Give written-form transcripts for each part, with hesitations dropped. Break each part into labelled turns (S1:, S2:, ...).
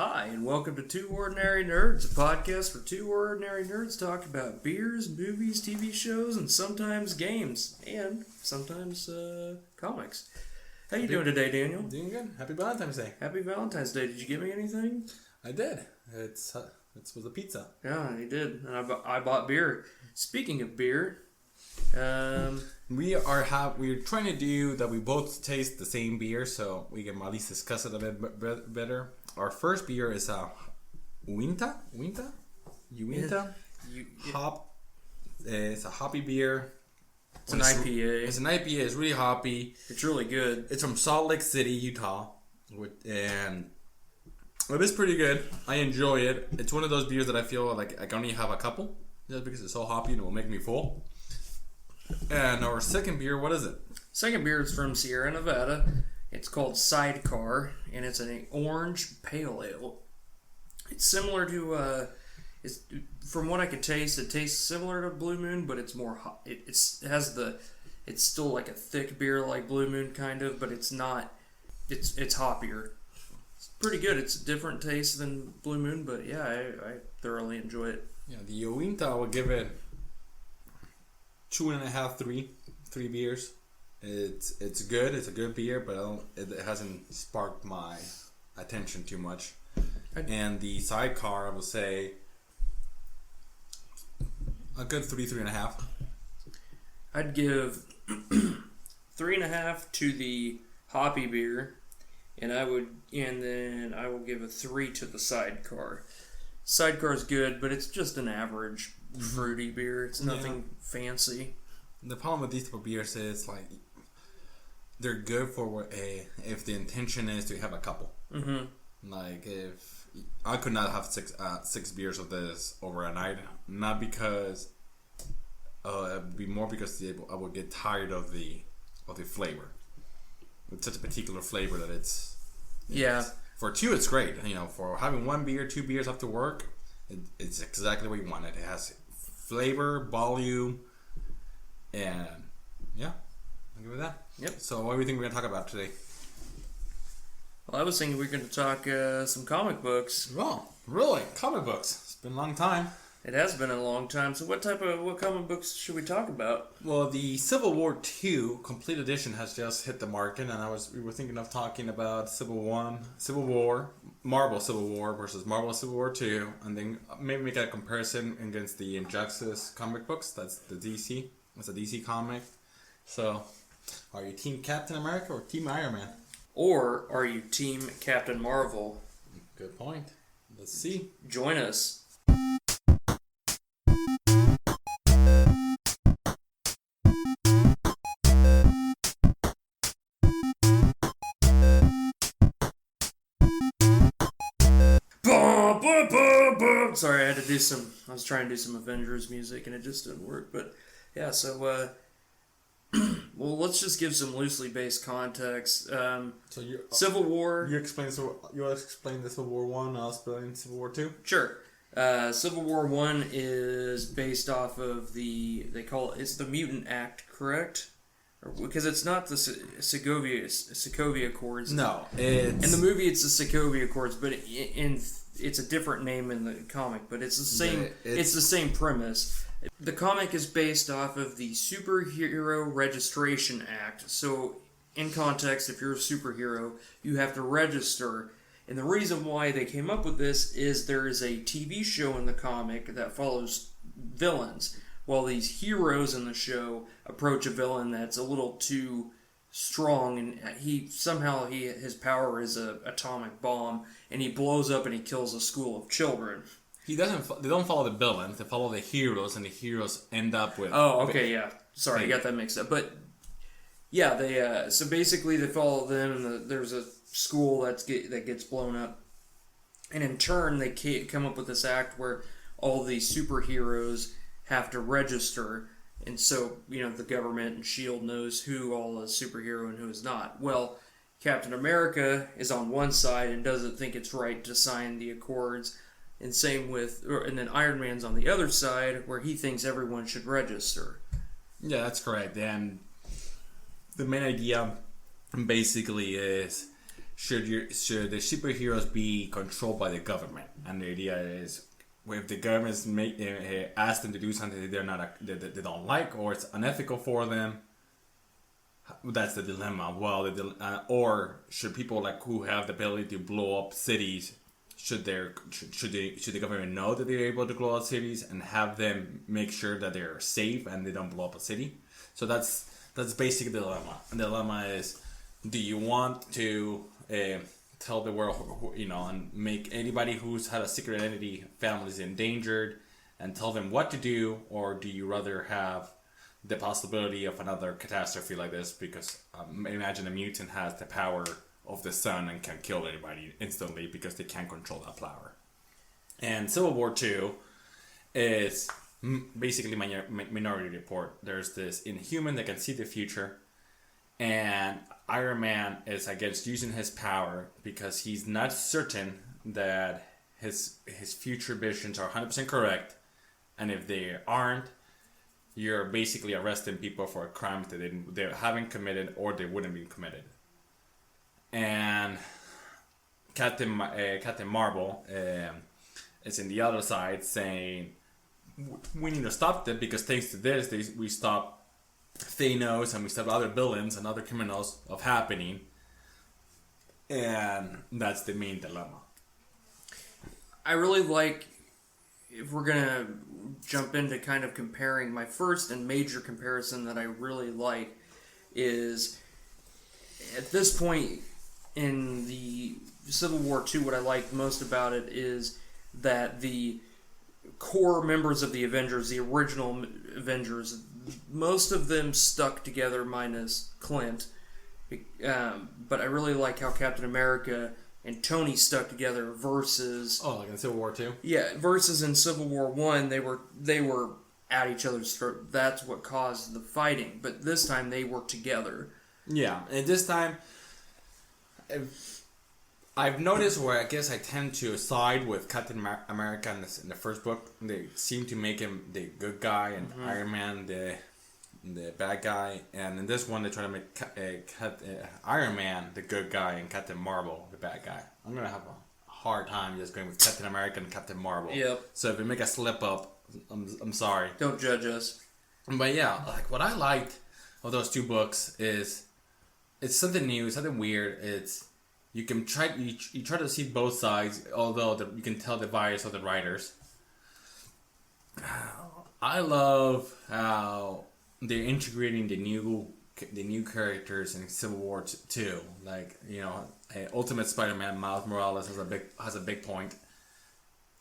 S1: Hi, and welcome to Two Ordinary Nerds, a podcast where two ordinary nerds talk about beers, movies, TV shows, and sometimes games, and sometimes comics. How you doing today, Daniel?
S2: Doing good. Happy Valentine's Day.
S1: Happy Valentine's Day. Did you get me anything?
S2: I did. It was a pizza.
S1: Yeah, you did. And I bought beer. Speaking of beer,
S2: We're trying to do that. We both taste the same beer, so we can at least discuss it a bit better. Our first beer is a Uinta. Hop. It's a hoppy beer.
S1: It's an IPA.
S2: It's an IPA. It's really hoppy.
S1: It's really good.
S2: It's from Salt Lake City, Utah, and it is pretty good. I enjoy it. It's one of those beers that I feel like I can only have a couple, just because it's so hoppy and it will make me full. And our second beer, what is it?
S1: Second beer is from Sierra Nevada. It's called Sidecar, and it's an orange pale ale. It's similar to, from what I could taste, it tastes similar to Blue Moon, but it's more hot. It's still like a thick beer like Blue Moon kind of, but it's not. It's hoppier. It's pretty good. It's a different taste than Blue Moon, but yeah, I thoroughly enjoy it.
S2: Yeah, the Uinta, I will give it 2.5, 3 beers. It's good. It's a good beer, but it hasn't sparked my attention too much. And the Sidecar, I would say a good 3.5.
S1: I'd give 3.5 to the hoppy beer, and then I will give a 3 to the Sidecar. Sidecar is good, but it's just an average fruity beer. It's nothing fancy.
S2: The problem with these type of beers is like they're good for if the intention is to have a couple. Mm-hmm. Like if I could not have six beers of this over a night, not because it'd be more because I would get tired of the flavor. It's such a particular flavor that it's for two it's great. For having 1 beer, 2 beers after work, it's exactly what you want. It has flavor, volume, and yeah, I'll give it that.
S1: Yep.
S2: So what do you think we're going to talk about today?
S1: Well, I was thinking we were going to talk some comic books.
S2: Oh, really? Comic books. It's been a long time.
S1: It has been a long time. So what comic books should we talk about?
S2: Well, the Civil War II Complete Edition has just hit the market, and we were thinking of talking about Marvel Civil War versus Marvel Civil War II, and then maybe make a comparison against the Injustice comic books. That's the DC. It's a DC comic. So, are you Team Captain America or Team Iron Man?
S1: Or are you Team Captain Marvel?
S2: Good point. Let's see.
S1: Join us. Sorry, I was trying to do some Avengers music and it just didn't work. But yeah, so well, let's just give some loosely based context. Civil War.
S2: You explain the Civil War 1, I'll explain Civil War 2.
S1: Sure. Civil War 1 is based off of it's the Mutant Act, correct? Because it's not the Sokovia Accords.
S2: No,
S1: in the movie it's the Sokovia Accords, but it's a different name in the comic, but it's the same. It's the same premise. The comic is based off of the Superhero Registration Act. So, in context, if you're a superhero, you have to register. And the reason why they came up with this is there is a TV show in the comic that follows villains, while these heroes in the show approach a villain that's a little too strong, and his power is an atomic bomb, and he blows up and he kills a school of children. They
S2: don't follow the villains. They follow the heroes, and the heroes end up with.
S1: Oh, okay, yeah. Sorry, I got that mixed up. But yeah, they so basically they follow them, and there's a school that gets blown up, and in turn they come up with this act where all these superheroes have to register, and so the government and S.H.I.E.L.D. knows who all is superhero and who is not. Well, Captain America is on one side and doesn't think it's right to sign the Accords. And and then Iron Man's on the other side, where he thinks everyone should register.
S2: Yeah, that's correct. And the main idea basically is should the superheroes be controlled by the government? And the idea is, if the government ask them to do something that they don't like, or it's unethical for them, that's the dilemma. Well, or should people like who have the ability to blow up cities, should the government know that they're able to blow up cities and have them make sure that they're safe and they don't blow up a city? So that's basically the dilemma. And the dilemma is, do you want to tell the world, and make anybody who's had a secret identity, families endangered, and tell them what to do, or do you rather have the possibility of another catastrophe like this? Because imagine a mutant has the power of the sun and can kill anybody instantly because they can't control that power. And Civil War 2 is basically Minority Report. There's this Inhuman that can see the future, and Iron Man is against using his power because he's not certain that his future visions are 100% correct, and if they aren't, you're basically arresting people for crimes that they haven't committed or they wouldn't be committed. And Captain Marvel is in the other side saying, we need to stop them because thanks to this, we stop Thanos and we stop other villains and other criminals of happening. And that's the main dilemma.
S1: I really like, if we're going to jump into kind of comparing, my first and major comparison that I really like is, at this point in the Civil War II, what I like most about it is that the core members of the Avengers, the original Avengers, most of them stuck together minus Clint. But I really like how Captain America and Tony stuck together versus...
S2: Oh, like in Civil War 2?
S1: Yeah, versus in Civil War 1, they were at each other's throat. That's what caused the fighting. But this time, they were together.
S2: Yeah, and this time, I've noticed where I guess I tend to side with Captain America in the first book. They seem to make him the good guy and Iron Man the bad guy. And in this one, they try to make Iron Man the good guy and Captain Marvel the bad guy. I'm going to have a hard time just going with Captain America and Captain Marvel.
S1: Yep.
S2: So if we make a slip up, I'm sorry.
S1: Don't judge us.
S2: But yeah, like what I liked of those two books is it's something new, something weird. It's you try to see both sides, although you can tell the bias of the writers. I love how they're integrating the new characters in Civil War 2. Like, Ultimate Spider-Man Miles Morales has a big point.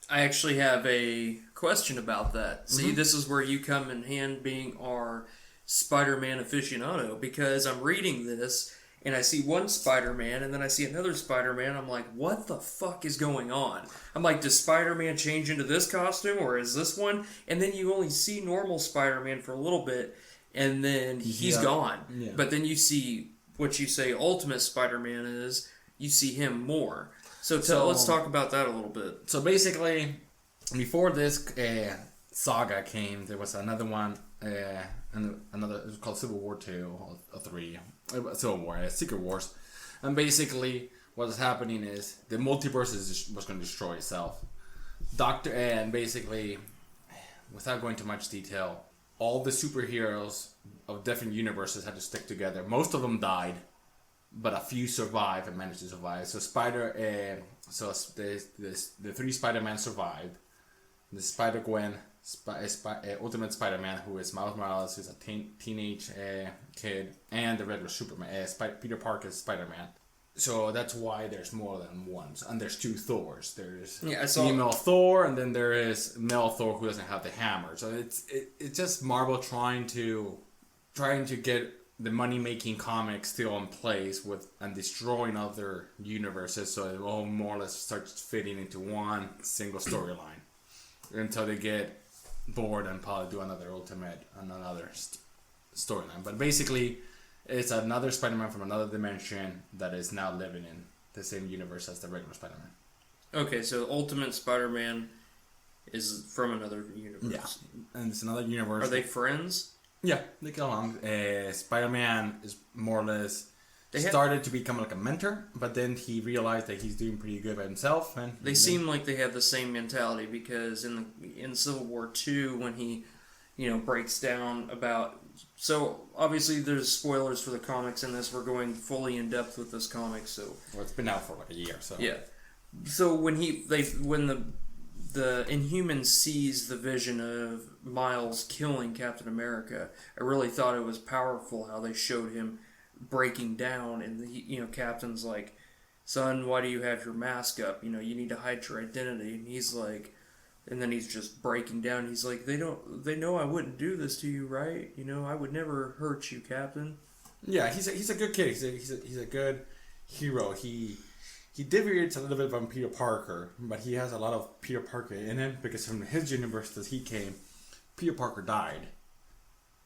S1: I actually have a question about that. See, this is where you come in hand, being our Spider-Man aficionado, because I'm reading this and I see one Spider-Man and then I see another Spider-Man. I'm like, what the fuck is going on? I'm like, does Spider-Man change into this costume or is this one? And then you only see normal Spider-Man for a little bit and then he's gone. Yeah. But then you see what you say Ultimate Spider-Man is, you see him more. So let's talk about that a little bit. So basically, before this saga came, there was another one, another, it was called Civil War 2 or 3. Civil War, Secret Wars. And basically, what is happening is the multiverse was going to destroy itself. And basically, without going into much detail, all the superheroes of different universes had to stick together. Most of them died, but a few survived and managed to survive. So the three Spider-Man survived. The Spider-Gwen, Ultimate Spider-Man, who is Miles Morales, who's a teenage kid, and the regular Superman, Peter Parker's Spider-Man. So that's why there's more than one. And there's two Thors. There's female Thor, and then there is male Thor who doesn't have the hammer. So it's just Marvel trying to get the money-making comics still in place and destroying other universes, so it all more or less starts fitting into one single storyline until they get bored and probably do another Ultimate and another storyline. But basically, it's another Spider-Man from another dimension that is now living in the same universe as the regular Spider-Man. Okay, so Ultimate Spider-Man is from another universe. Yeah, and it's another universe. Are they friends? Yeah, they get along. Spider-Man is more or less
S2: started to become like a mentor, but then he realized that he's doing pretty good by himself, and
S1: they seem like they have the same mentality, because in Civil War II, when he, breaks down about. So obviously there's spoilers for the comics in this. We're going fully in depth with this comic, so.
S2: Well, it's been out for like a year, so.
S1: Yeah. So when the Inhuman sees the vision of Miles killing Captain America, I really thought it was powerful how they showed him breaking down, and Captain's like, "Son, why do you have your mask up? You need to hide your identity." And he's like, and then he's just breaking down. He's like, "They know I wouldn't do this to you, right? I would never hurt you, Captain."
S2: Yeah, he's a good kid. He's a good hero. He deviates a little bit from Peter Parker, but he has a lot of Peter Parker in him, because from his universe that he came, Peter Parker died,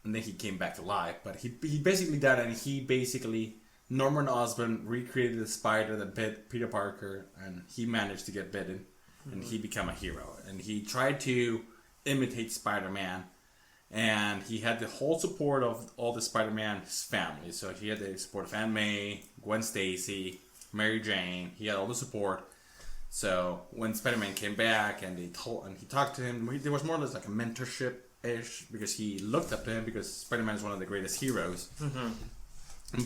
S2: and then he came back to life. But he basically died, and Norman Osborn recreated the spider that bit Peter Parker, and he managed to get bitten, and he became a hero. And he tried to imitate Spider-Man, and he had the whole support of all the Spider-Man's family. So he had the support of Aunt May, Gwen Stacy, Mary Jane. He had all the support. So when Spider-Man came back and he talked to him, there was more or less like a mentorship-ish, because he looked up to him, because Spider-Man is one of the greatest heroes. Mm-hmm.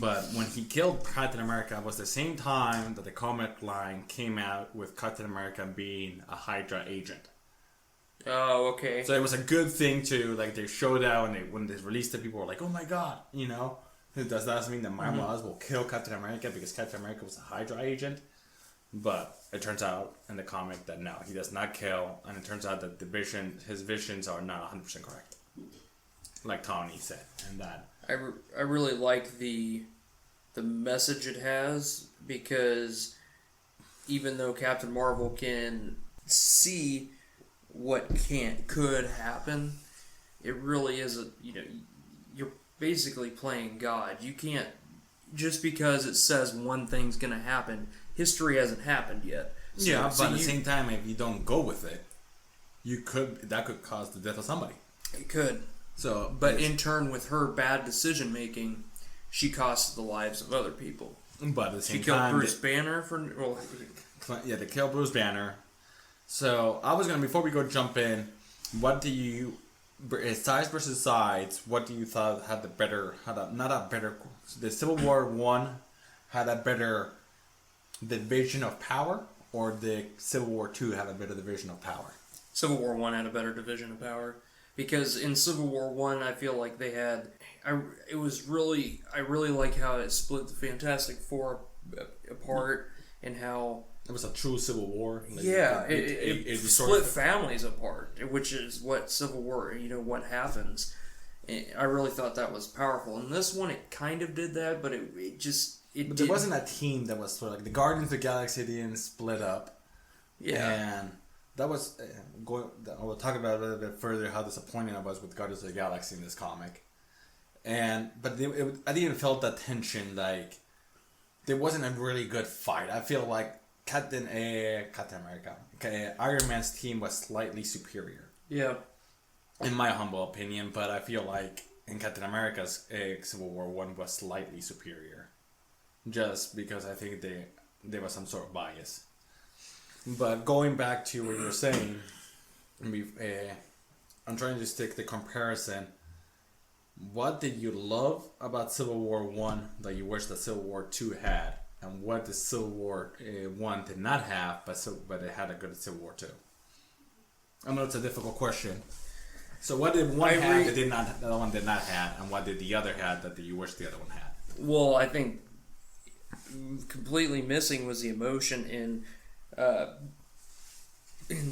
S2: But when he killed Captain America, it was the same time that the comic line came out with Captain America being a Hydra agent.
S1: Oh, okay.
S2: So it was a good thing to, like, they showed out, and when they released it, people were like, "Oh my god," Does that mean that Miles will kill Captain America because Captain America was a Hydra agent? But it turns out in the comic that no, he does not kill, and it turns out that his visions are not 100% correct, like Tony said, and that.
S1: I really like the message it has, because even though Captain Marvel can see what could happen, it really is you're basically playing God. You can't, just because it says one thing's going to happen, history hasn't happened yet.
S2: So, but at the same time, if you don't go with it, that could cause the death of somebody.
S1: It could. So, but in turn, with her bad decision making, she cost the lives of other people.
S2: But at the same
S1: time, she killed
S2: time,
S1: Bruce Banner
S2: they killed Bruce Banner. So I was before we go jump in, what do you? Sides versus sides, what do you thought had the better, the Civil War 1 had a better division of power, or the Civil War 2 had a better division of power?
S1: Civil War 1 had a better division of power, because in Civil War 1, I feel like they had, I really like how it split the Fantastic Four apart, and how
S2: it was a true Civil War.
S1: It split families apart, which is what Civil War, what happens. I really thought that was powerful. In this one, it kind of did that, but but
S2: there wasn't a team that was sort of like the Guardians of the Galaxy didn't split up.
S1: Yeah.
S2: And that was, I will talk about it a little bit further how disappointing I was with Guardians of the Galaxy in this comic. But I didn't feel that tension, like, there wasn't a really good fight. I feel like Captain America, Iron Man's team was slightly superior.
S1: Yeah. In
S2: my humble opinion, but I feel like in Captain America's Civil War 1 was slightly superior. Just because I think there was some sort of bias. But going back to what you were saying, I'm trying to stick the comparison. What did you love about Civil War 1 that you wish that Civil War 2 had? And what the Civil War 1 did not have, but it had a good Civil War 2? I know it's a difficult question. So what did one have that the other one did not have, and what did the other have that you wish the other one had?
S1: Well, I think completely missing was the emotion in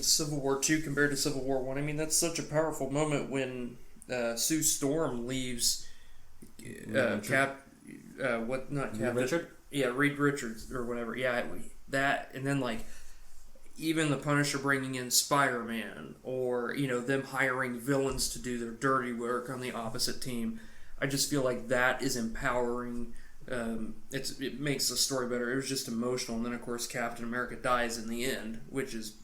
S1: Civil War 2 compared to Civil War 1. I mean, that's such a powerful moment when Sue Storm leaves
S2: Richard?
S1: Yeah, Reed Richards or whatever. Yeah, that, and then like even the Punisher bringing in Spider-Man, or them hiring villains to do their dirty work on the opposite team. I just feel like that is empowering. It makes the story better. It was just emotional, and then of course Captain America dies in the end, which is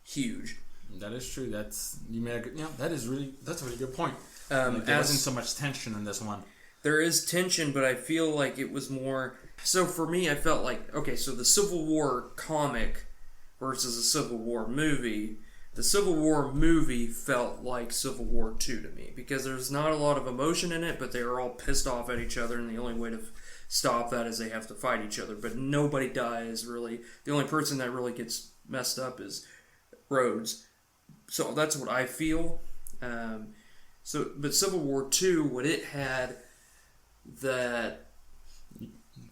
S1: huge.
S2: That is true. That's a really good point. There wasn't so much tension in this one.
S1: There is tension, but I feel like it was more. So for me, I felt like, okay, so the Civil War comic versus a Civil War movie. The Civil War movie felt like Civil War 2 to me because there's not a lot of emotion in it, but they are all pissed off at each other, and the only way to stop that is they have to fight each other. But nobody dies, really. The only person that really gets messed up is Rhodes. So that's what I feel. But Civil War 2, what it had that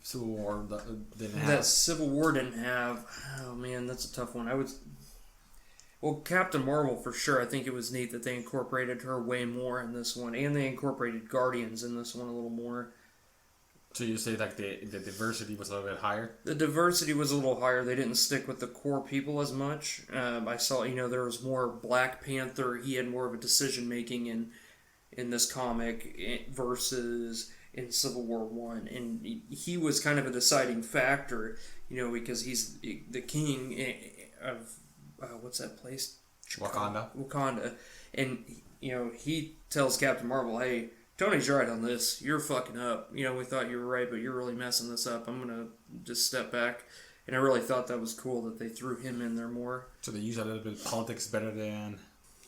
S2: Civil War didn't have.
S1: That Civil War didn't have. Oh man, that's a tough one. Well, Captain Marvel for sure. I think it was neat that they incorporated her way more in this one, and they incorporated Guardians in this one a little more.
S2: So you say like the diversity was a little bit higher?
S1: The diversity was a little higher. They didn't stick with the core people as much. I saw, there was more Black Panther. He had more of a decision making in this comic versus in Civil War 1, and he was kind of a deciding factor, because he's the king of what's that place? Wakanda, and he tells Captain Marvel, "Hey, Tony's right on this. You're fucking up. We thought you were right, but you're really messing this up. I'm gonna just step back." And I really thought that was cool that they threw him in there more.
S2: So they use a little bit of politics better than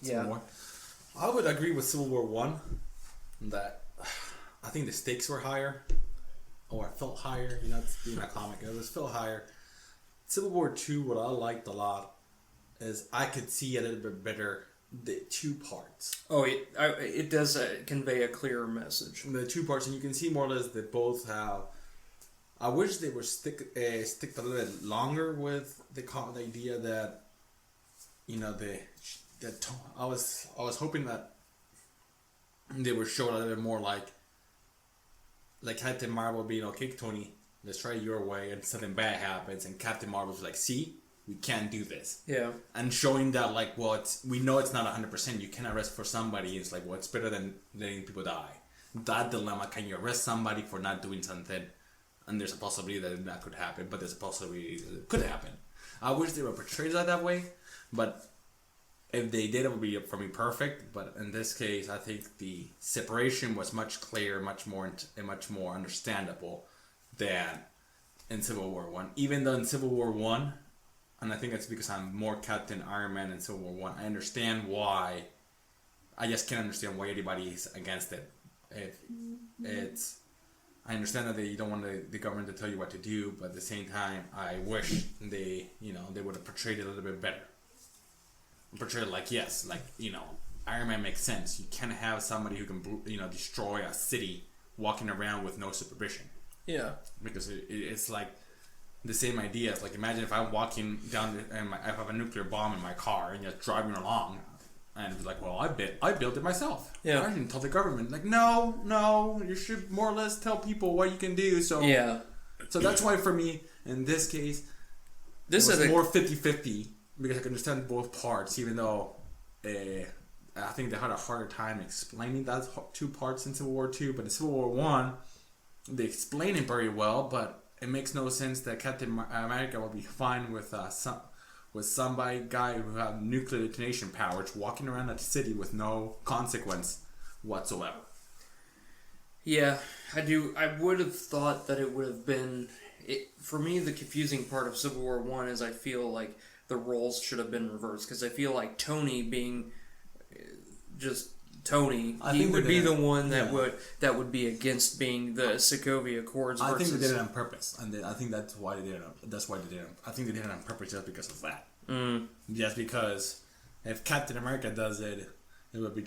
S1: Civil
S2: War. I would agree with Civil War 1 that I think the stakes were higher, or I felt higher. It's being a comic, it was felt higher. Civil War 2, what I liked a lot is I could see a little bit better the two parts.
S1: Oh, it does convey a clearer message.
S2: The two parts, and you can see more or less that both have. I wish they would stick a little bit longer with the idea that, I was hoping that they would show a little bit more like Captain Marvel being, okay, Tony, let's try it your way, and something bad happens, and Captain Marvel's like, see, we can't do this.
S1: Yeah.
S2: And showing that, we know it's not 100%, you can arrest for somebody, it's like, well, it's better than letting people die. That dilemma, can you arrest somebody for not doing something? And there's a possibility that that could happen, but there's a possibility that it could happen. I wish they were portrayed that way, but if they did, it would be, for me, perfect. But in this case, I think the separation was much clearer, much more understandable than in Civil War 1. Even though in Civil War 1, and I think it's because I'm more Captain Iron Man in Civil War 1, I understand why. I just can't understand why anybody is against it. I understand that they don't want the government to tell you what to do, but at the same time, I wish they would have portrayed it a little bit better. Portrayed Iron Man makes sense. You can't have somebody who can, destroy a city walking around with no supervision.
S1: Yeah.
S2: Because it's like the same idea. It's like, imagine if I'm walking down and I have a nuclear bomb in my car and just driving along, and it's like, well, I built it myself.
S1: Yeah.
S2: I didn't tell the government. Like, no, you should more or less tell people what you can do. So
S1: yeah.
S2: So that's why for me, in this case,
S1: this
S2: it was
S1: is
S2: more 50-50 because I can understand both parts, even though I think they had a harder time explaining that two parts in Civil War 2. But in Civil War 1, they explain it very well, but it makes no sense that Captain America will be fine with guy who had nuclear detonation powers walking around that city with no consequence whatsoever.
S1: Yeah, I do. I would have thought that it would have been... for me, the confusing part of Civil War 1 is I feel like the roles should have been reversed. Because I feel like Tony being just Tony, he would be the one that would be against being the Sokovia Accords.
S2: I think they did it on purpose, and I think that's why they did it. I think they did it on purpose just because of that. Just because if Captain America does it, it would be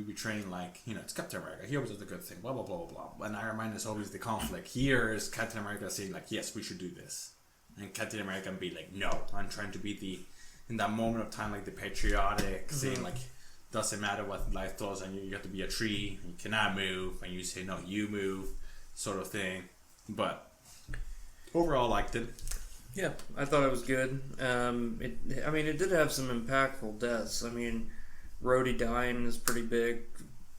S2: betraying like, it's Captain America. He always does the good thing. Blah blah blah blah blah. And Iron Man is always the conflict. Here is Captain America saying like, yes, we should do this, and Captain America be like, no, I'm trying to be in that moment of time, like the patriotic saying like, doesn't matter what life throws and you have to be a tree, you cannot move, and you say no, you move, sort of thing. But overall, liked it.
S1: Yeah, I thought it was good. It did have some impactful deaths. I mean, Rhodey dying is pretty big.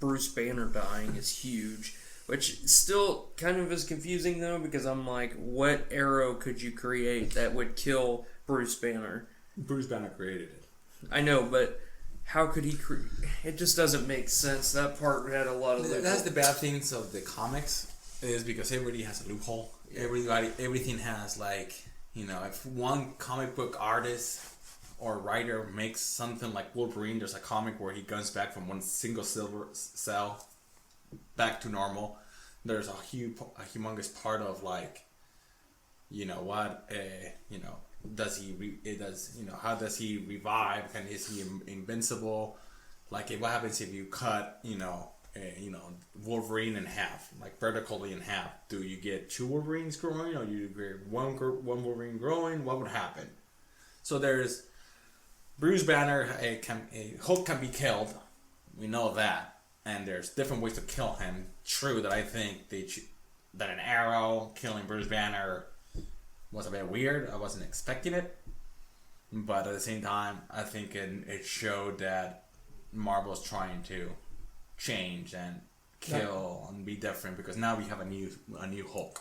S1: Bruce Banner dying is huge, which still kind of is confusing though, because I'm like, what arrow could you create that would kill Bruce Banner?
S2: Bruce Banner created it.
S1: I know, but how could he it just doesn't make sense. That part had a lot of
S2: that's the bad things of the comics, is because everybody has a loophole. Everything has, like, you know, if one comic book artist or writer makes something like Wolverine, there's a comic where he comes back from one single silver cell back to normal. There's a humongous part of, like, you know what, you know, how does he revive, and is he invincible? Like, what happens if you cut, you know, Wolverine in half, like vertically in half? Do you get two Wolverines growing, or you get one Wolverine growing? What would happen? So there's Bruce Banner. Hulk can be killed. We know that, and there's different ways to kill him. True that I think that an arrow killing Bruce Banner was a bit weird. I wasn't expecting it, but at the same time, I think it showed that Marvel's trying to change and kill and be different, because now we have a new Hulk.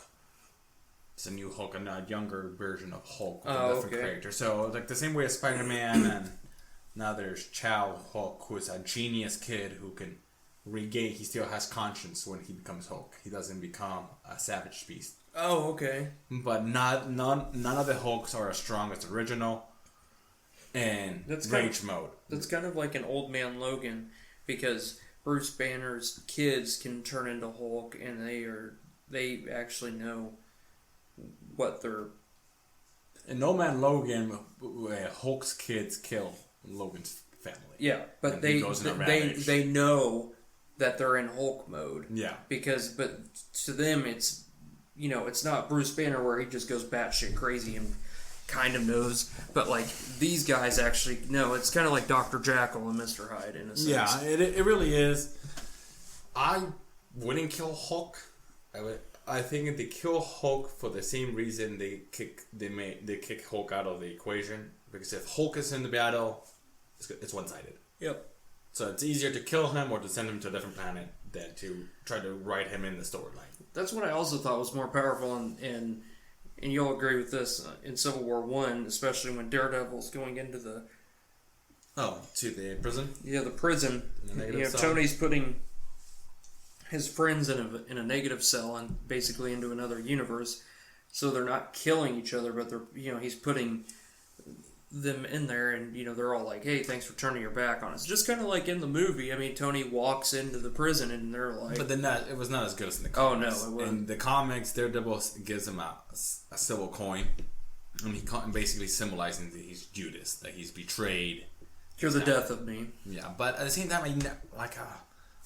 S2: It's a new Hulk, and a younger version of Hulk with a different character. So, like, the same way as Spider-Man, and now there's Chow Hulk, who is a genius kid who can regain. He still has conscience when he becomes Hulk. He doesn't become a savage beast.
S1: Oh, okay.
S2: But none of the Hulks are as strong as the original in rage mode.
S1: That's kind of like an Old Man Logan, because Bruce Banner's kids can turn into Hulk, and they actually know what they're.
S2: In No Man Logan, Hulk's kids kill Logan's family.
S1: Yeah, but they know that they're in Hulk mode.
S2: Yeah.
S1: But to them, it's, you know, it's not Bruce Banner where he just goes batshit crazy and kind of knows, but like these guys actually know. It's kind of like Dr. Jekyll and Mr. Hyde in a sense.
S2: Yeah, it really is. I wouldn't kill Hulk. I think they kill Hulk for the same reason they kick Hulk out of the equation, because if Hulk is in the battle, it's one-sided.
S1: Yep.
S2: So it's easier to kill him or to send him to a different planet than to try to write him in the storyline.
S1: That's what I also thought was more powerful, and you'll agree with this, in Civil War I, especially when Daredevil's going into the...
S2: Oh, to the prison?
S1: Yeah, the prison. You know, Tony's putting his friends in a negative cell and basically into another universe, so they're not killing each other, but they're, you know, he's putting them in there, and, you know, they're all like, hey, thanks for turning your back on us. Just kind of like in the movie. I mean, Tony walks into the prison and they're like...
S2: But then it was not as good as in the comics.
S1: Oh, no, it wasn't.
S2: In the comics, Daredevil gives him a silver coin, and he basically symbolizing that he's Judas, that he's betrayed.
S1: You're the death of me.
S2: Yeah, but at the same time,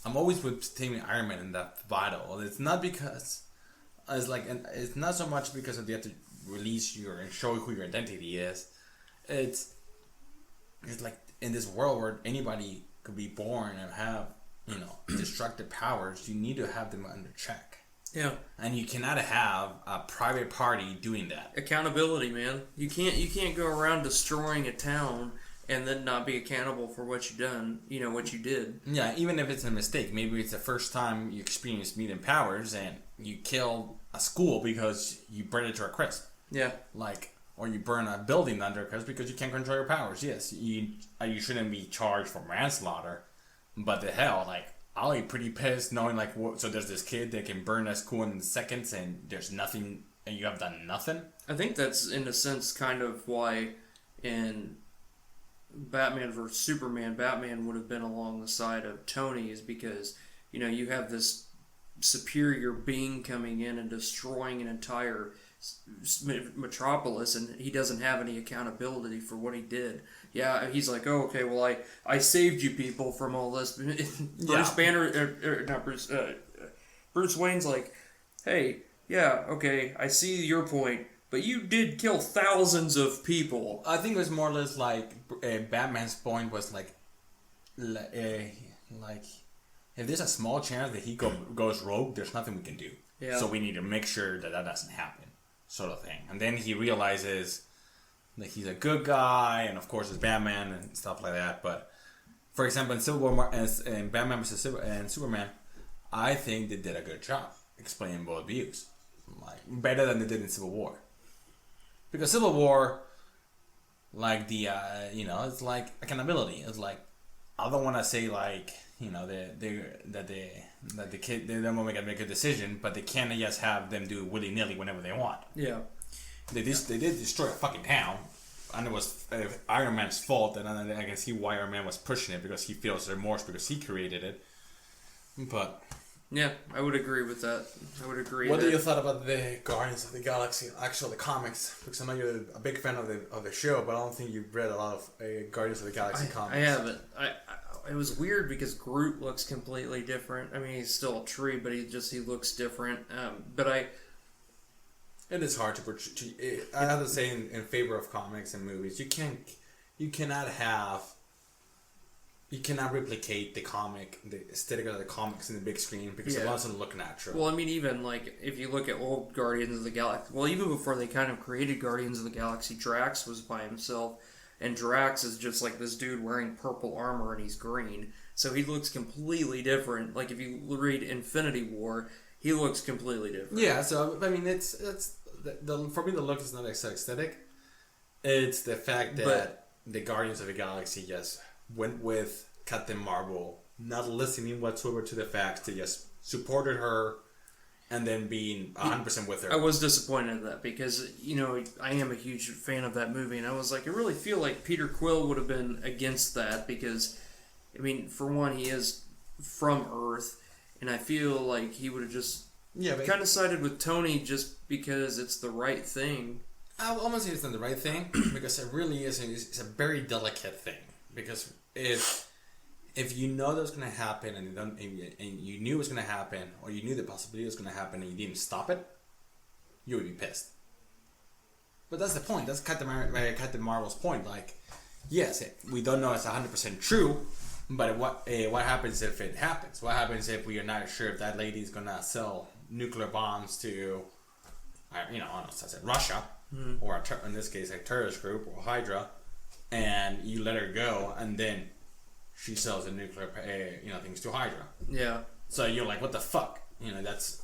S2: I'm always with Team Iron Man in that battle. It's not because... It's not so much because they have to release you and show who your identity is. It's like in this world where anybody could be born and have, you know, destructive powers, you need to have them under check.
S1: Yeah.
S2: And you cannot have a private party doing that.
S1: Accountability, man. You can't go around destroying a town and then not be accountable for what you done, you know, what you did.
S2: Yeah, even if it's a mistake. Maybe it's the first time you experience mutant powers and you kill a school because you burn it to a crisp.
S1: Yeah.
S2: Or you burn a building under because you can't control your powers. Yes, you shouldn't be charged for manslaughter, but the hell, I'll be pretty pissed knowing so there's this kid that can burn a school in seconds and there's nothing, and you have done nothing.
S1: I think that's in a sense kind of why in Batman vs Superman, Batman would have been along the side of Tony, is because, you know, you have this superior being coming in and destroying an entire metropolis, and he doesn't have any accountability for what he did. Yeah, he's like, oh, okay, well, I saved you people from all this. Bruce Banner, not Bruce, Bruce Wayne's like, hey, yeah, okay, I see your point, but you did kill thousands of people.
S2: I think it was more or less Batman's point was if there's a small chance that he goes rogue, there's nothing we can do.
S1: Yeah.
S2: So we need to make sure that doesn't happen, sort of thing. And then he realizes that he's a good guy, and of course it's Batman and stuff like that. But for example, in Civil War and Batman vs Superman, I think they did a good job explaining both views, better than they did in Civil War. Because Civil War, it's like accountability. It's like, I don't want to say like that the kid they don't make a decision, but they can't just have them do willy-nilly whenever they want.
S1: Yeah.
S2: They did destroy a fucking town, and it was Iron Man's fault, and I can see why Iron Man was pushing it, because he feels remorse because he created it. But
S1: yeah, I would agree with that. I would agree.
S3: What do you thought about the Guardians of the Galaxy, actually the comics? Because I know you're a big fan of the show, but I don't think you've read a lot of Guardians of the Galaxy comics.
S1: I haven't. It was weird because Groot looks completely different. I mean, he's still a tree, but he looks different.
S3: It is hard to portray. I have to say, in favor of comics and movies, you cannot replicate the aesthetic of the comics in the big screen, because it doesn't look natural.
S1: Well, I mean, even like if you look at old Guardians of the Galaxy, well, even before they kind of created Guardians of the Galaxy, Drax was by himself, and Drax is just like this dude wearing purple armor and he's green, so he looks completely different. Like if you read Infinity War, he looks completely different.
S3: Yeah, so I mean, it's for me the look is not aesthetic. It's the fact that the Guardians of the Galaxy just went with Captain Marvel, not listening whatsoever to the facts. They just supported her, and then being 100% with her.
S1: I was disappointed in that because, I am a huge fan of that movie, and I was like, I really feel like Peter Quill would have been against that because, I mean, for one, he is from Earth, and I feel like he would have just kind of sided with Tony just because it's the right thing.
S3: I almost say it's not the right thing because it really is. It's a very delicate thing, because if you know that's going to happen and you knew it was going to happen, or you knew the possibility was going to happen and you didn't stop it, you would be pissed. But that's the point. That's Captain Marvel's point. Like, yes, we don't know it's 100% true, but what happens if it happens? What happens if we are not sure if that lady is going to sell nuclear bombs to, Russia, or in this case a terrorist group or Hydra, and you let her go, and then she sells the nuclear, things to Hydra.
S1: Yeah.
S3: So you're like, what the fuck? That's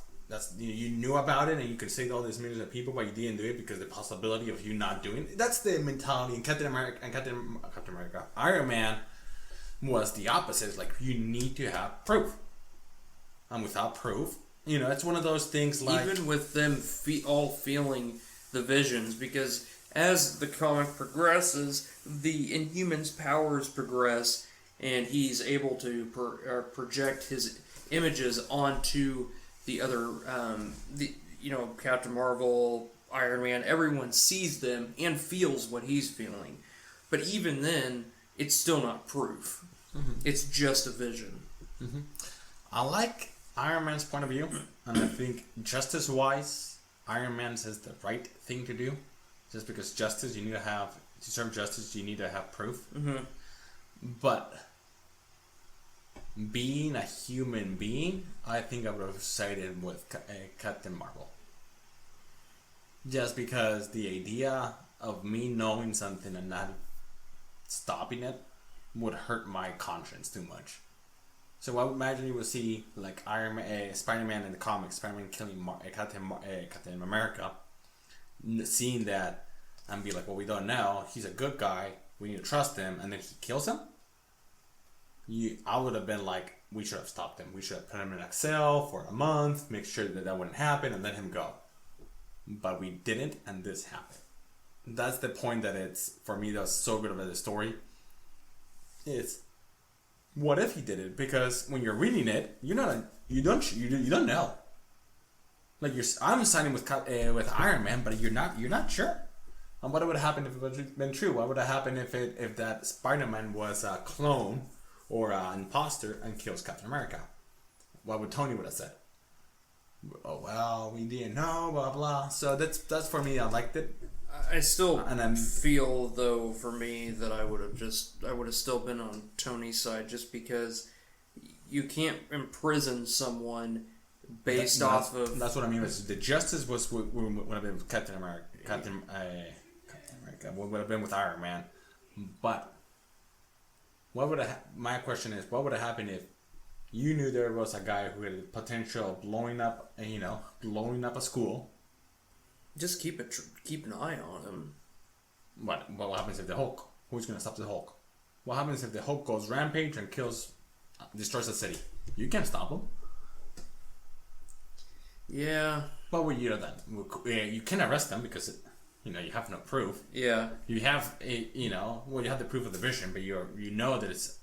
S3: you knew about it, and you could save all these millions of people, but you didn't do it because the possibility of you not doing it. That's the mentality in Captain America. Iron Man was the opposite. It's like, you need to have proof, and without proof, it's one of those things. Like,
S1: even with them all feeling the visions, because as the comic progresses, the Inhumans' powers progress, and he's able to project his images onto the other, Captain Marvel, Iron Man. Everyone sees them and feels what he's feeling, but even then, it's still not proof. Mm-hmm. It's just a vision.
S3: Mm-hmm. I like Iron Man's point of view, and I think justice-wise, Iron Man says the right thing to do. Just because to serve justice, you need to have proof.
S1: Mm-hmm.
S3: But being a human being, I think I would have sided with Captain Marvel. Just because the idea of me knowing something and not stopping it would hurt my conscience too much. So I would imagine you would see like Spider-Man in the comics, Spider-Man killing Captain America, seeing that and be like, well, we don't know, he's a good guy, we need to trust him, and then he kills him. I would have been like, we should have stopped him. We should have put him in Excel for a month, make sure that wouldn't happen, and let him go. But we didn't, and this happened. That's the point that it's, for me, that's so good about the story. It's, what if he did it? Because when you're reading it, you don't know. Like, I'm signing with Iron Man, but you're not sure. And what would have happened if it had been true? What would have happened if that Spider-Man was a clone or an imposter and kills Captain America? What would Tony would have said? Oh, well, we didn't know, blah blah. So that's for me. I liked it.
S1: I still feel, though, for me, that I would have still been on Tony's side, just because you can't imprison someone based off of.
S3: That's what I mean. The justice would have been with Captain America. Captain America would have been with Iron Man, but my question is, what would have happened if you knew there was a guy who had the potential of blowing up a school?
S1: Just keep an eye on him.
S3: What happens if the Hulk? Who's going to stop the Hulk? What happens if the Hulk goes rampage and destroys the city? You can't stop him.
S1: Yeah.
S3: What would you do then? You can arrest them because you have no proof.
S1: Yeah.
S3: You have you have the proof of the vision, but you know that it's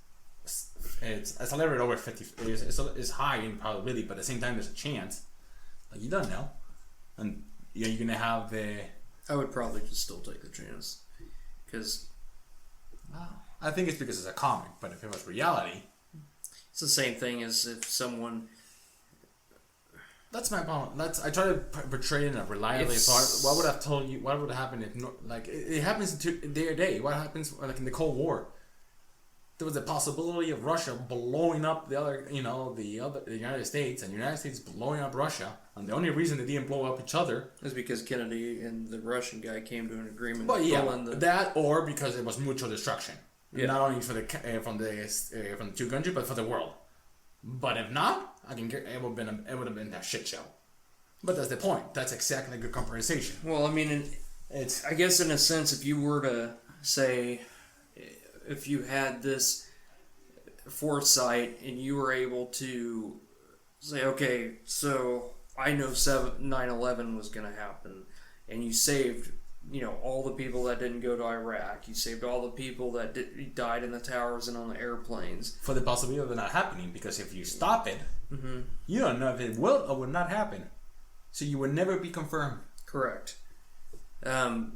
S3: a little bit over 50. It's high in probability, but at the same time, there's a chance. Like you don't know, and you're gonna have the.
S1: I would probably just still take the chance, because.
S3: I think it's because it's a comic, but if it was reality,
S1: it's the same thing as if someone.
S3: That's my problem. I try to portray it in a reliably. So what would have told you? What would happen if it happens day to day? What happens like in the Cold War? There was a possibility of Russia blowing up the United States, and the United States blowing up Russia, and the only reason they didn't blow up each other
S1: is because Kennedy and the Russian guy came to an agreement.
S3: Well, yeah, that or because it was mutual destruction, not only for from the two countries, but for the world. But if not, it would have been a shit show. But that's the point. That's exactly a good conversation.
S1: Well, I mean, I guess in a sense, if you were to say, if you had this foresight and you were able to say, okay, so I know 9/11 was going to happen, and you saved, all the people that didn't go to Iraq. You saved all the people that died in the towers and on the airplanes.
S3: For the possibility of it not happening, because if you stop it, you don't know if it will or will not happen. So you would never be confirmed.
S1: Correct. I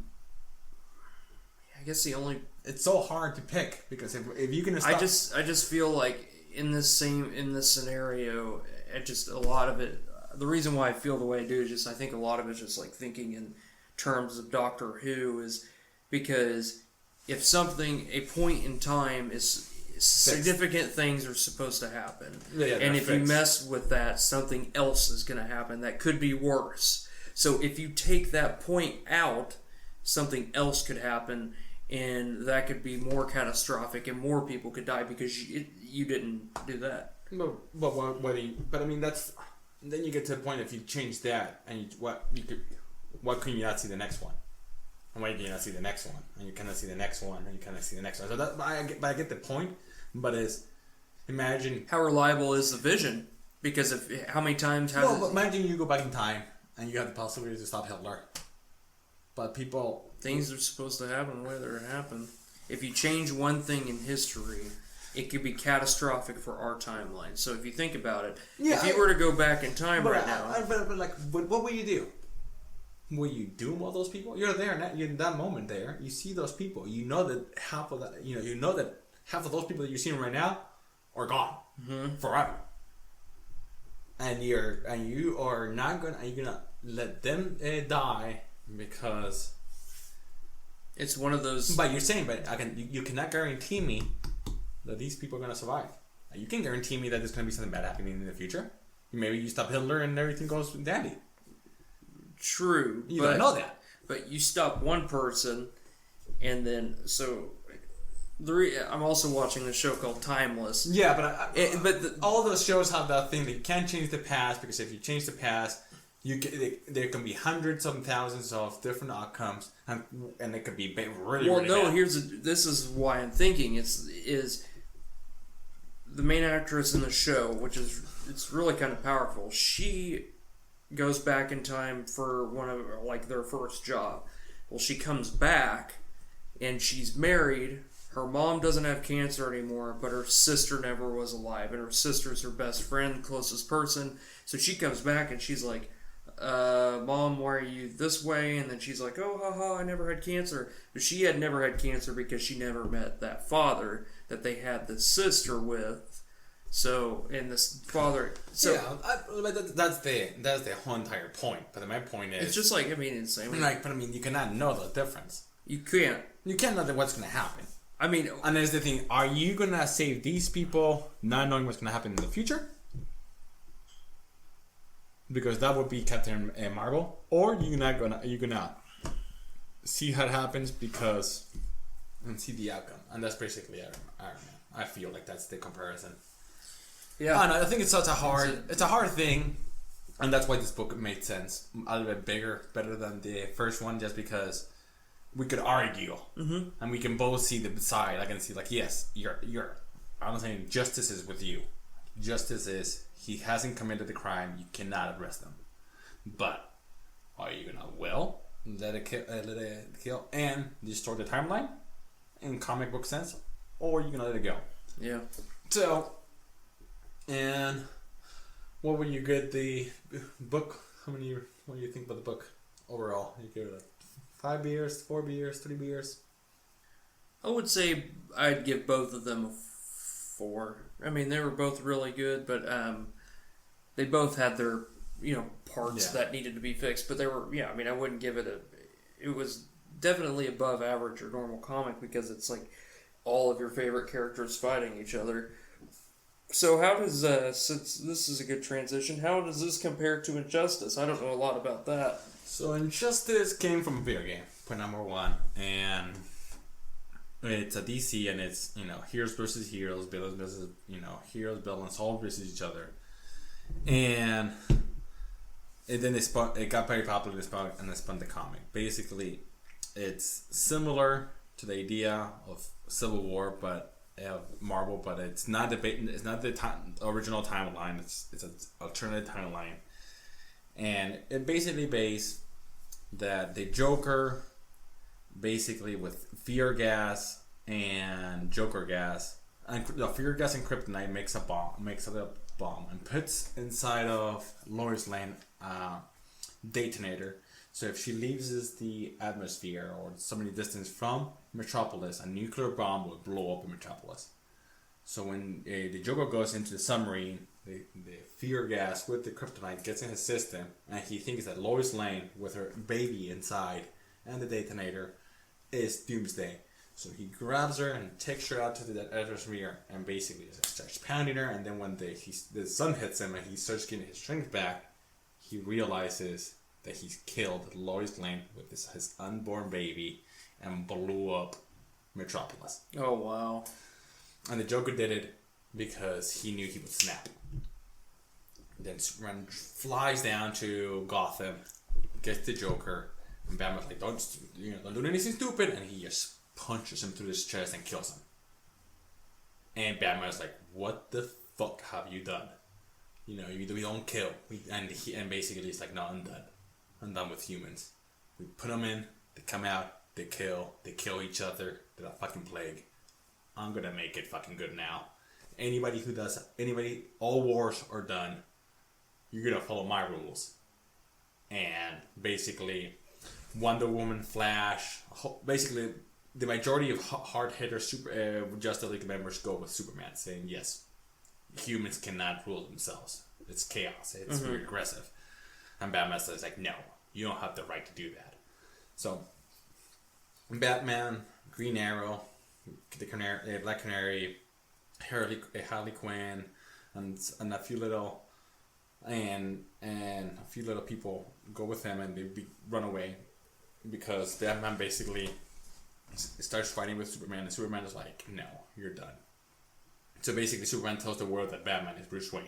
S1: guess the only...
S3: It's so hard to pick, because if you can stop...
S1: I just feel like in this scenario, a lot of it... The reason why I feel the way I do is just I think a lot of it's just like thinking in terms of Doctor Who, is because if a point in time is significant things are supposed to happen, and if you mess with that, something else is going to happen that could be worse. So if you take that point out, something else could happen, and that could be more catastrophic, and more people could die because you didn't do that.
S3: But I mean, that's then you get to the point if you change that, and what can you not see the next one? And why can you not see the next one? And you cannot see the next one, and you cannot see the next one. So I get the point, but imagine
S1: how reliable is the vision? Because how many times have...
S3: but imagine you go back in time and you have the possibility to stop Hitler. But
S1: things are supposed to happen whether it happen. If you change one thing in history, it could be catastrophic for our timeline. So if you think about it, if you were to go back in time right now...
S3: But what will you do? Will you doom all those people? You're there, you're in that moment there. You see those people. You know that half of that. You know that half of those people that you're seeing right now are gone forever. And you're gonna let them die because
S1: it's one of those.
S3: But you're saying, you cannot guarantee me that these people are gonna survive. You can guarantee me that there's gonna be something bad happening in the future. Maybe you stop Hitler and everything goes dandy.
S1: True.
S3: You don't know that.
S1: But you stop one person, and then I'm also watching a show called Timeless.
S3: Yeah, but all those shows have that thing that you can't change the past, because if you change the past, there can be hundreds of thousands of different outcomes, and it could be really.
S1: Well,
S3: really
S1: no.
S3: bad.
S1: This is why I'm thinking is the main actress in the show, which is it's really kind of powerful. She goes back in time for one of their first job. Well, she comes back and she's married. Her mom doesn't have cancer anymore, but her sister never was alive, and her sister's her best friend, closest person. So she comes back and she's like, Mom, why are you this way? And then she's like, oh, haha, I never had cancer. But she had never had cancer because she never met that father that they had the sister with. So, and this father... So,
S3: yeah, that's the whole entire point. But my point is...
S1: It's just insane.
S3: You cannot know the difference.
S1: You can't.
S3: You can't know what's going to happen.
S1: And
S3: there's the thing, are you going to save these people not knowing what's going to happen in the future? Because that would be Captain Marvel. Or you're gonna see how it happens and see the outcome. And that's basically Iron Man. I feel like that's the comparison.
S1: Yeah,
S3: I think it's a hard thing, and that's why this book made sense. A little bit bigger, better than the first one, just because
S2: we could argue, and we can both see the side. I can see like, yes, you're. I'm saying justice is with you. Justice is he hasn't committed the crime. You cannot arrest him. But are you gonna let it kill and distort the timeline in comic book sense, or are you gonna let it go?
S1: Yeah.
S2: So, and what would you get the book? What do you think about the book overall? You give it 5 beers, 4 beers, 3 beers?
S1: I would say I'd give both of them a 4. I mean, they were both really good, but they both had their parts that needed to be fixed. But they were I mean, I wouldn't give it it was definitely above average or normal comic because it's like all of your favorite characters fighting each other. So how does since this is a good transition, how does this compare to Injustice? I don't know a lot about that.
S2: So Injustice came from a video game, point number 1, and it's a DC, and it's heroes versus heroes, villains versus heroes, villains, all versus each other, and then it got very popular. And they spun the comic. Basically, it's similar to the idea of Civil War, but Marvel, but it's not the original timeline. It's an alternative timeline, and it basically based that the Joker, basically with fear gas and Joker gas, and the fear gas and kryptonite makes a bomb, and puts inside of Lois Lane detonator. So if she leaves the atmosphere or so many distance from Metropolis, a nuclear bomb will blow up in Metropolis. So when the Joker goes into the submarine, the fear gas with the kryptonite gets in his system, and he thinks that Lois Lane with her baby inside and the detonator is Doomsday. So he grabs her and takes her out to the atmosphere and basically starts pounding her. And then when the sun hits him and he starts getting his strength back, he realizes that he's killed Lois Lane with his unborn baby and blew up Metropolis.
S1: Oh, wow.
S2: And the Joker did it because he knew he would snap. Then Superman flies down to Gotham, gets the Joker, and Batman's like, don't do anything stupid, and he just punches him through his chest and kills him. And Batman's like, what the fuck have you done? We don't kill. And basically he's like, no, I'm done. I'm done with humans. We put them in, they come out, they kill each other. They're a fucking plague. I'm gonna make it fucking good now. All wars are done. You're gonna follow my rules. And basically, Wonder Woman, Flash, basically the majority of hard hitter Justice League members go with Superman, saying yes, humans cannot rule themselves. It's chaos. It's very aggressive. And Batman says like, no, you don't have the right to do that. So Batman, Green Arrow, the Black Canary, Harley Quinn, and a few little people go with him, and they run away because Batman basically starts fighting with Superman, and Superman is like, no, you're done. So basically Superman tells the world that Batman is Bruce Wayne.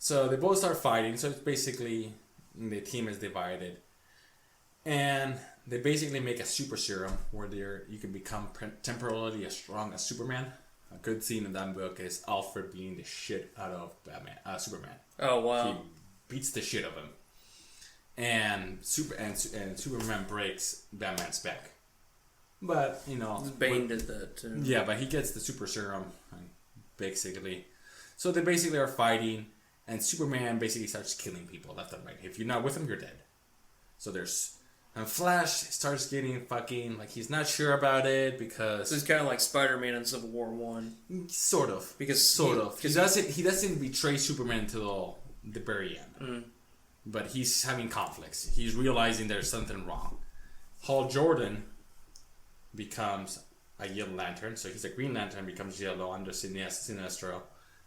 S2: So they both start fighting. So it's basically the team is divided, and they basically make a super serum where you can become temporarily as strong as Superman. A good scene in that book is Alfred beating the shit out of Superman.
S1: Oh wow!
S2: He beats the shit of him, and Superman breaks Batman's back. But
S1: Bane did that too.
S2: Yeah, but he gets the super serum, basically. So they basically are fighting, and Superman basically starts killing people left and right. If you're not with him, you're dead. So and Flash starts getting fucking, like, he's not sure about it because...
S1: So it's kind of like Spider-Man in Civil War 1.
S2: Sort of. He doesn't betray Superman until the very end. Mm. But he's having conflicts. He's realizing there's something wrong. Hal Jordan becomes a Yellow Lantern. So he's a Green Lantern, becomes yellow under Sinestro.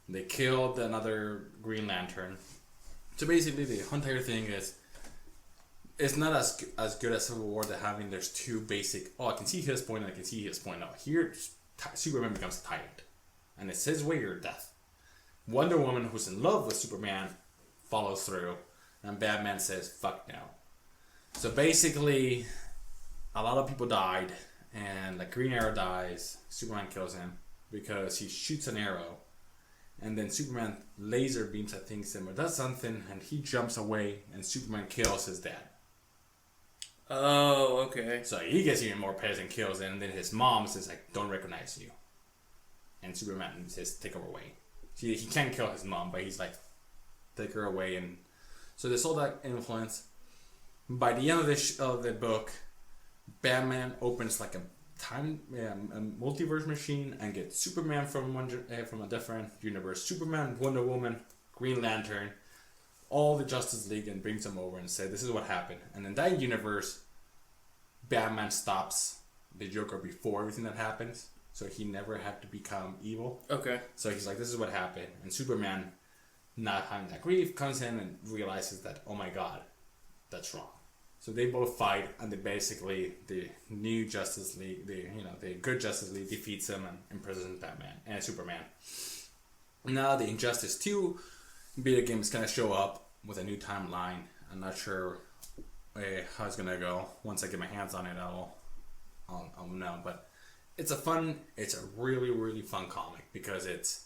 S2: They killed another Green Lantern. So basically the entire thing is... It's not as good as Civil War that having there's two basic, I can see his point and I can see his point. No, here Superman becomes a tyrant. And it's his way or death. Wonder Woman, who's in love with Superman, follows through. And Batman says, fuck no. So basically,
S3: a lot of people died, and like Green Arrow dies. Superman kills him because he shoots an arrow, and then Superman laser beams, I think, him or does something, and he jumps away, and Superman kills his dad.
S1: Oh, okay.
S3: So he gets even more pissed and kills him, and then his mom says like, "Don't recognize you," and Superman says, "Take her away." He can't kill his mom, but he's like, "Take her away," and so there's all that influence. By the end of the book, Batman opens like a a multiverse machine and gets Superman from a different universe, Superman, Wonder Woman, Green Lantern, all the Justice League, and brings them over and says, "This is what happened." And in that universe, Batman stops the Joker before everything that happens, so he never had to become evil.
S1: Okay.
S3: So he's like, "This is what happened," and Superman, not having that grief, comes in and realizes that, "Oh my God, that's wrong." So they both fight, and the new Justice League, the good Justice League defeats them and imprisons Batman and Superman. Now the Injustice 2 video game is gonna show up with a new timeline. I'm not sure how it's gonna go. Once I get my hands on it, I'll know. But it's a really, really fun comic because it's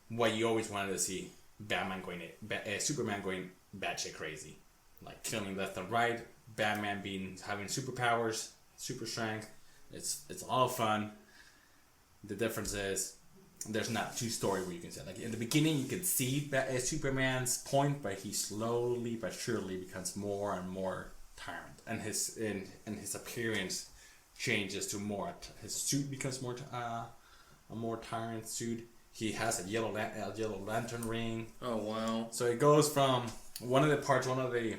S3: what you always wanted to see: Superman going batshit crazy. Like killing left and right, Batman having superpowers, super strength. It's all fun. The difference is there's not two story where you can say, like, in the beginning you can see Superman's point, but he slowly but surely becomes more and more tyrant, and his appearance changes to more. His suit becomes more a more tyrant suit. He has a yellow lantern ring.
S1: Oh wow!
S3: So it goes from one of the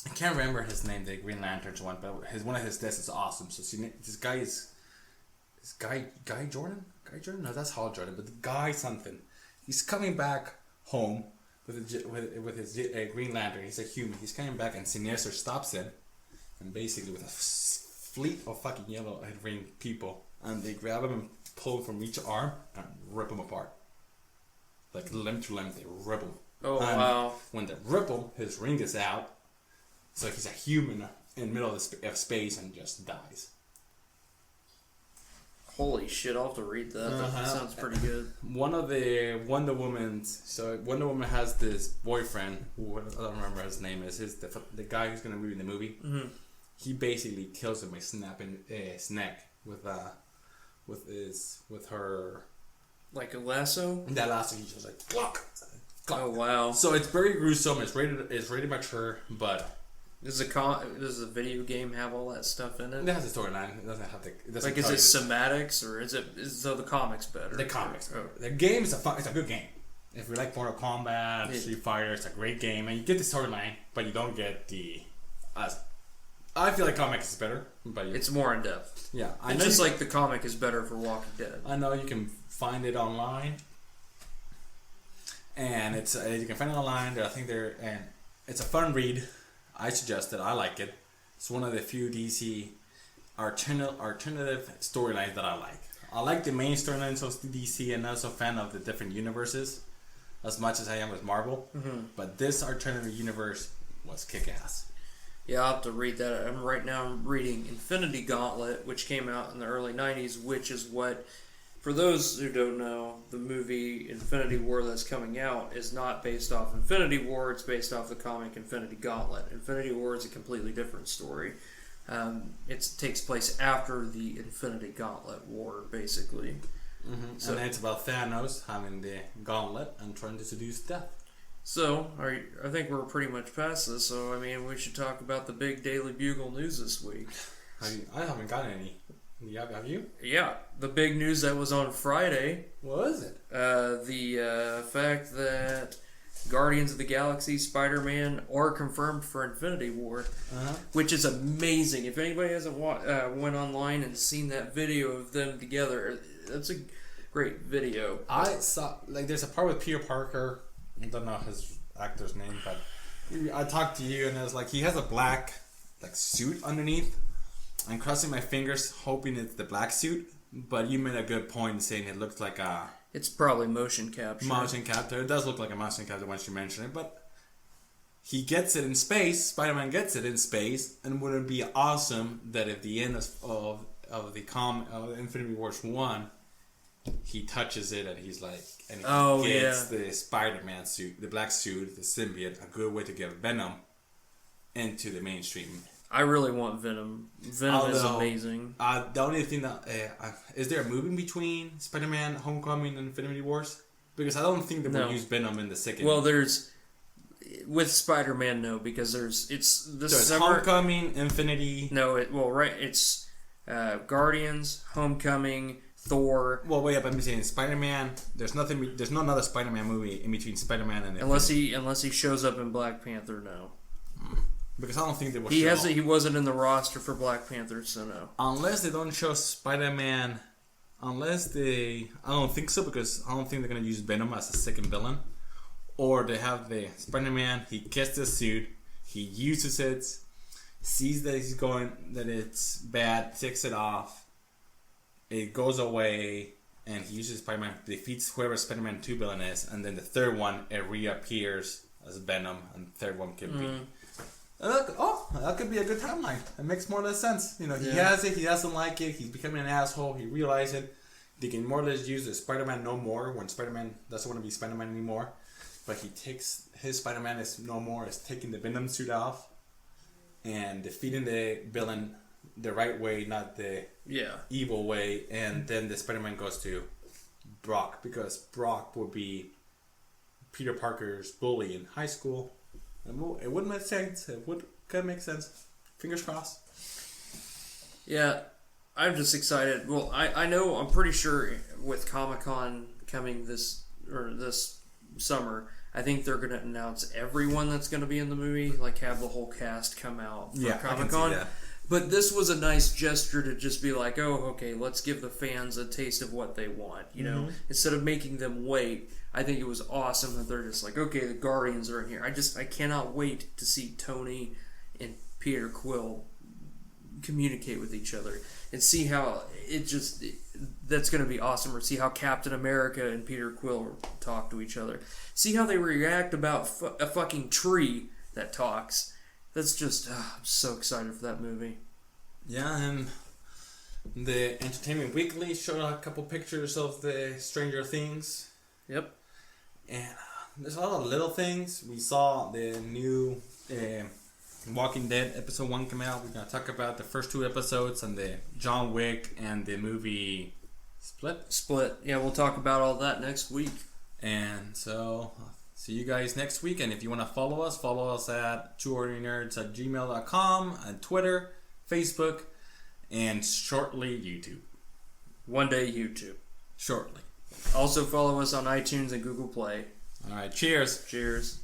S3: I can't remember his name, the Green Lantern's one, but one of his deaths is awesome. So this guy is Guy Jordan? Guy Jordan? No, that's Hal Jordan, but the guy something. He's coming back home with his Green Lantern. He's a human. He's coming back, and Sinister stops him, and basically with a fleet of fucking yellow ring people, and they grab him and pull him from each arm and rip him apart. Like limb to limb, they rip him.
S1: Oh
S3: and
S1: wow!
S3: When they rip him, his ring is out. So he's a human in the middle of space and just dies.
S1: Holy shit, I'll have to read that. That sounds pretty good.
S3: One of the Wonder Woman has this boyfriend, who I don't remember his name is, the guy who's going to be in the movie. Mm-hmm. He basically kills him by snapping his neck with her...
S1: Like a lasso?
S3: That lasso, he's just like, clock!
S1: Oh wow.
S3: So it's very gruesome, it's rated mature, but...
S1: Does the video game have all that stuff in it?
S3: It has a storyline. It doesn't have the.
S1: Like, is it cinematics or is the comics better?
S3: The comics. Oh. The game is it's a good game. If you like Mortal Kombat, Street Fighter, it's a great game, and you get the storyline, but you don't get the. I feel like comics is better, but
S1: it's more in depth.
S3: Yeah,
S1: it's just like the comic is better for Walking Dead.
S3: I know you can find it online, and you can find it online. And it's a fun read. I suggest it. I like it. It's one of the few DC alternative storylines that I like. I like the main storylines of DC, and also a fan of the different universes as much as I am with Marvel. Mm-hmm. But this alternative universe was kick-ass.
S1: Yeah, I'll have to read that. I'm reading Infinity Gauntlet, which came out in the early 90s, which is what, for those who don't know, the movie Infinity War that's coming out is not based off Infinity War. It's based off the comic Infinity Gauntlet. Infinity War is a completely different story. It takes place after the Infinity Gauntlet War, basically.
S3: Mm-hmm. So, and it's about Thanos having the gauntlet and trying to seduce death.
S1: So, I think we're pretty much past this, so, I mean, we should talk about the big Daily Bugle news this week.
S3: I haven't got any. Have you?
S1: Yeah, the big news that was on Friday.
S3: What was it?
S1: The fact that Guardians of the Galaxy, Spider-Man are confirmed for Infinity War, which is amazing. If anybody hasn't went online and seen that video of them together, that's a great video.
S3: I saw, like, there's a part with Peter Parker. I don't know his actor's name, but I talked to you and I was like, he has a black suit underneath. I'm crossing my fingers, hoping it's the black suit. But you made a good point saying it looks like a...
S1: It's probably motion capture.
S3: Motion capture. It does look like a motion capture once you mention it. But
S2: he gets it in space. Spider-Man gets it in space, and wouldn't it be awesome that at the end of the Infinity Wars 1, he touches it and he's like, and he gets the Spider-Man suit, the black suit, the symbiote, a good way to get Venom into the mainstream.
S1: I really want Venom. Venom is amazing.
S2: The only thing that is there a movie between Spider-Man: Homecoming and Infinity Wars? Because I don't think they will use Venom in the second.
S1: Well, there's with Spider-Man, no, because it's summer.
S2: Homecoming, Infinity.
S1: No, it's Guardians, Homecoming, Thor.
S2: Well, wait up. I'm saying Spider-Man. There's no another Spider-Man movie in between Spider-Man and
S1: unless he shows up in Black Panther. No.
S2: Because I don't think they will.
S1: He wasn't in the roster for Black Panther, so no.
S2: Unless they don't show Spider-Man, I don't think so, because I don't think they're gonna use Venom as a second villain, or they have the Spider-Man. He gets the suit, he uses it, sees that it's bad, takes it off, it goes away, and he uses Spider-Man, defeats whoever Spider-Man 2 villain is, and then the third one it reappears as Venom, and the third one can be. That could be a good timeline. It makes more or less sense. He has it, he doesn't like it, he's becoming an asshole, he realizes it. They can more or less use the Spider-Man No More when Spider-Man doesn't want to be Spider-Man anymore. But he takes his Spider-Man is no more, is taking the Venom suit off and defeating the villain the right way, not the evil way. And then the Spider-Man goes to Brock, because Brock would be Peter Parker's bully in high school. It wouldn't make sense. Could make sense. Fingers crossed.
S1: Yeah, I'm just excited. Well, I'm pretty sure with Comic-Con coming this summer, I think they're going to announce everyone that's going to be in the movie, like have the whole cast come out for Comic-Con. But this was a nice gesture to just be like, oh, okay, let's give the fans a taste of what they want. Instead of making them wait. I think it was awesome that they're just like, okay, the Guardians are in here. I cannot wait to see Tony and Peter Quill communicate with each other and see how that's going to be awesome. Or see how Captain America and Peter Quill talk to each other. See how they react about a fucking tree that talks. That's just, I'm so excited for that movie.
S2: Yeah, and the Entertainment Weekly showed a couple pictures of the Stranger Things.
S1: Yep.
S2: And there's a lot of little things. We saw the new Walking Dead episode 1 come out. We're going to talk about the first 2 episodes and the John Wick and the movie Split.
S1: Yeah, we'll talk about all that next week.
S2: And so, see you guys next week. And if you want to follow us at twoordinarynerds@gmail.com, on Twitter, Facebook, and shortly YouTube.
S1: One day YouTube.
S2: Shortly.
S1: Also follow us on iTunes and Google Play.
S2: All right, cheers.
S1: Cheers.